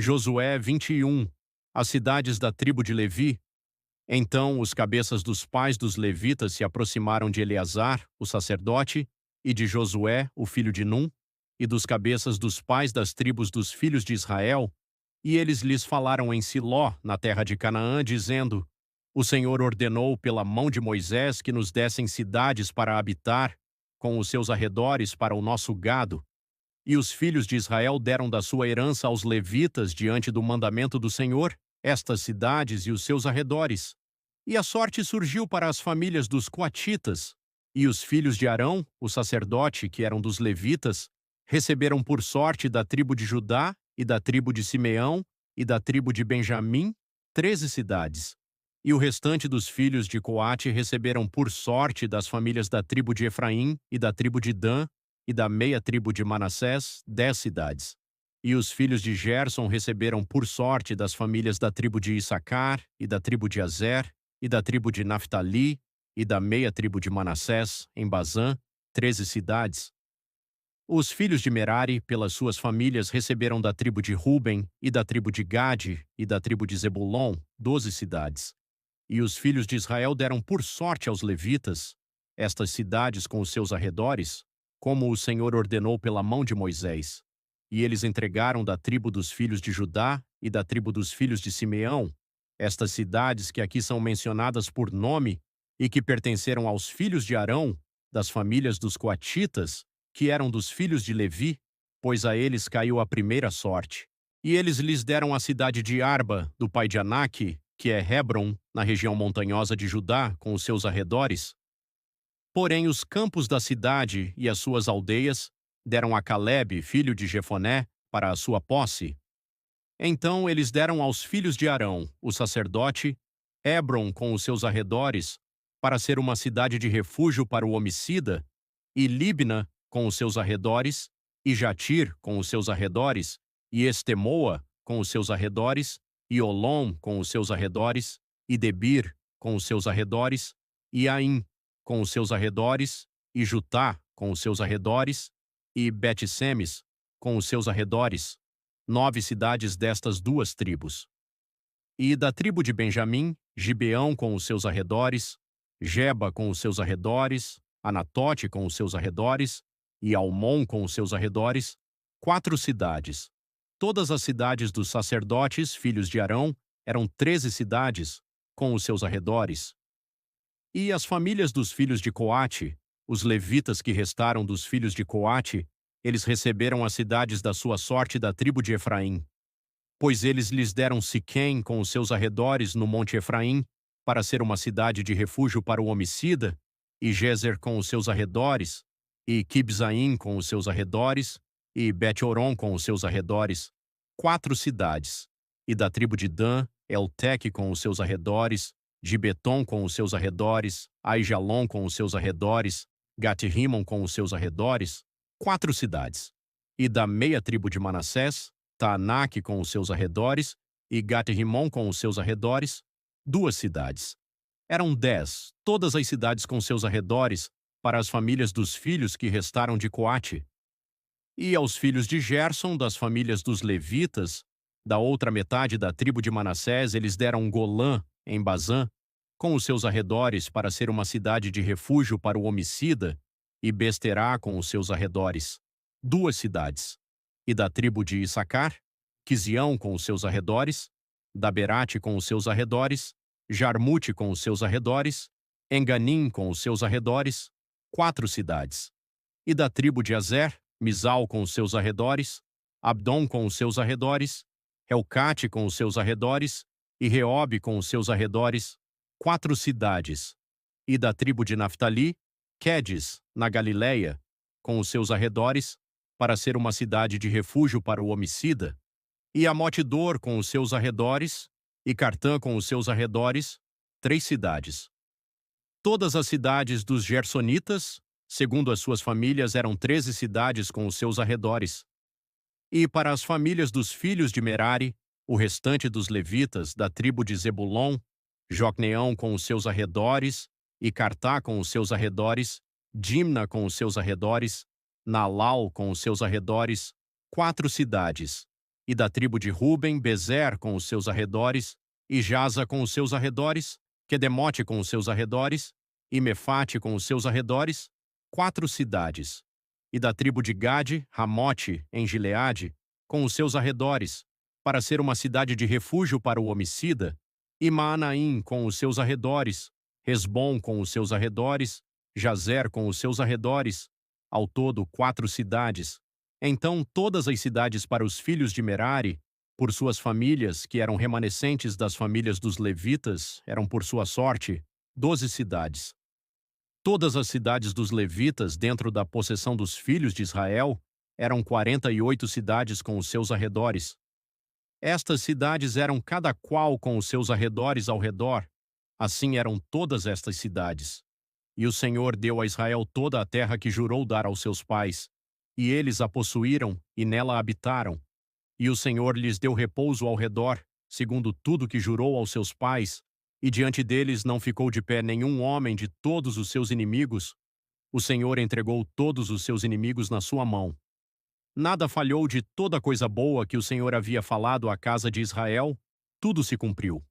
Josué 21. As cidades da tribo de Levi. Então os cabeças dos pais dos levitas se aproximaram de Eleazar, o sacerdote, e de Josué, o filho de Num, e dos cabeças dos pais das tribos dos filhos de Israel, e eles lhes falaram em Siló, na terra de Canaã, dizendo: O Senhor ordenou pela mão de Moisés que nos dessem cidades para habitar, com os seus arredores para o nosso gado. E os filhos de Israel deram da sua herança aos levitas diante do mandamento do Senhor, estas cidades e os seus arredores. E a sorte surgiu para as famílias dos coatitas, e os filhos de Arão, o sacerdote, que eram dos levitas, receberam por sorte da tribo de Judá, e da tribo de Simeão, e da tribo de Benjamim, 13 cidades. E o restante dos filhos de Coate receberam por sorte das famílias da tribo de Efraim, e da tribo de Dan, e da meia tribo de Manassés, 10 cidades. E os filhos de Gerson receberam por sorte das famílias da tribo de Issacar, e da tribo de Azer, e da tribo de Naftali, e da meia tribo de Manassés, em Bazã, 13 cidades. Os filhos de Merari, pelas suas famílias, receberam da tribo de Ruben, e da tribo de Gade, e da tribo de Zebulon, 12 cidades. E os filhos de Israel deram por sorte aos levitas, estas cidades com os seus arredores, como o Senhor ordenou pela mão de Moisés. E eles entregaram da tribo dos filhos de Judá e da tribo dos filhos de Simeão, estas cidades que aqui são mencionadas por nome e que pertenceram aos filhos de Arão, das famílias dos coatitas, que eram dos filhos de Levi, pois a eles caiu a primeira sorte. E eles lhes deram a cidade de Arba, do pai de Aнаque, que é Hebron, na região montanhosa de Judá, com os seus arredores. Porém os campos da cidade e as suas aldeias deram a Calebe, filho de Jefoné, para a sua posse. Então eles deram aos filhos de Arão, o sacerdote, Hebron com os seus arredores, para ser uma cidade de refúgio para o homicida, e Libna com os seus arredores, e Jatir com os seus arredores, e Estemoa com os seus arredores, e Olom com os seus arredores, e Debir com os seus arredores, e Aim com os seus arredores, e Jutá com os seus arredores, e Bet-Semes com os seus arredores, 9 cidades destas duas tribos. E da tribo de Benjamim, Gibeão com os seus arredores, Geba com os seus arredores, Anatote com os seus arredores, e Almon com os seus arredores, 4 cidades. Todas as cidades dos sacerdotes, filhos de Arão, eram 13 cidades, com os seus arredores. E as famílias dos filhos de Coate, os levitas que restaram dos filhos de Coate, eles receberam as cidades da sua sorte da tribo de Efraim. Pois eles lhes deram Siquém com os seus arredores no monte Efraim, para ser uma cidade de refúgio para o homicida, e Gezer com os seus arredores, e Quibzaim com os seus arredores, e Bet-Horon com os seus arredores, 4 cidades. E da tribo de Dan, Elteque com os seus arredores, Gibeton com os seus arredores, Aijalon com os seus arredores, Gat-Rimon com os seus arredores, 4 cidades. E da meia tribo de Manassés, Taanaque com os seus arredores, e Gat-Rimon com os seus arredores, 2 cidades. Eram 10, todas as cidades com seus arredores, para as famílias dos filhos que restaram de Coate. E aos filhos de Gerson, das famílias dos levitas, da outra metade da tribo de Manassés, eles deram Golã, em Bazã, com os seus arredores para ser uma cidade de refúgio para o homicida, e Besterá com os seus arredores, 2 cidades. E da tribo de Issacar, Quizião com os seus arredores, Daberate com os seus arredores, Jarmute com os seus arredores, Enganim com os seus arredores, 4 cidades. E da tribo de Azer, Misal com os seus arredores, Abdom com os seus arredores, Helcate com os seus arredores, e Reobe com os seus arredores, 4 cidades. E da tribo de Naftali, Quedes, na Galileia, com os seus arredores, para ser uma cidade de refúgio para o homicida, e Amote-Dor com os seus arredores, e Cartã com os seus arredores, 3 cidades. Todas as cidades dos Gersonitas, segundo as suas famílias, eram 13 cidades com os seus arredores. E para as famílias dos filhos de Merari, o restante dos levitas, da tribo de Zebulon, Jocneão com os seus arredores, e Cartá com os seus arredores, Dimna com os seus arredores, Naalau com os seus arredores, 4 cidades. E da tribo de Ruben, Bezer com os seus arredores, e Jaza com os seus arredores, Quedemote com os seus arredores, e Mefate com os seus arredores, 4 cidades. E da tribo de Gade, Ramote, em Gileade, com os seus arredores, para ser uma cidade de refúgio para o homicida, e Maanaim com os seus arredores, Hesbom com os seus arredores, Jazer com os seus arredores, ao todo 4 cidades. Então todas as cidades para os filhos de Merari, por suas famílias, que eram remanescentes das famílias dos levitas, eram por sua sorte 12 cidades. Todas as cidades dos levitas dentro da possessão dos filhos de Israel eram 48 cidades com os seus arredores. Estas cidades eram cada qual com os seus arredores ao redor. Assim eram todas estas cidades. E o Senhor deu a Israel toda a terra que jurou dar aos seus pais, e eles a possuíram e nela habitaram. E o Senhor lhes deu repouso ao redor, segundo tudo que jurou aos seus pais, e diante deles não ficou de pé nenhum homem de todos os seus inimigos. O Senhor entregou todos os seus inimigos na sua mão. Nada falhou de toda coisa boa que o Senhor havia falado à casa de Israel, tudo se cumpriu.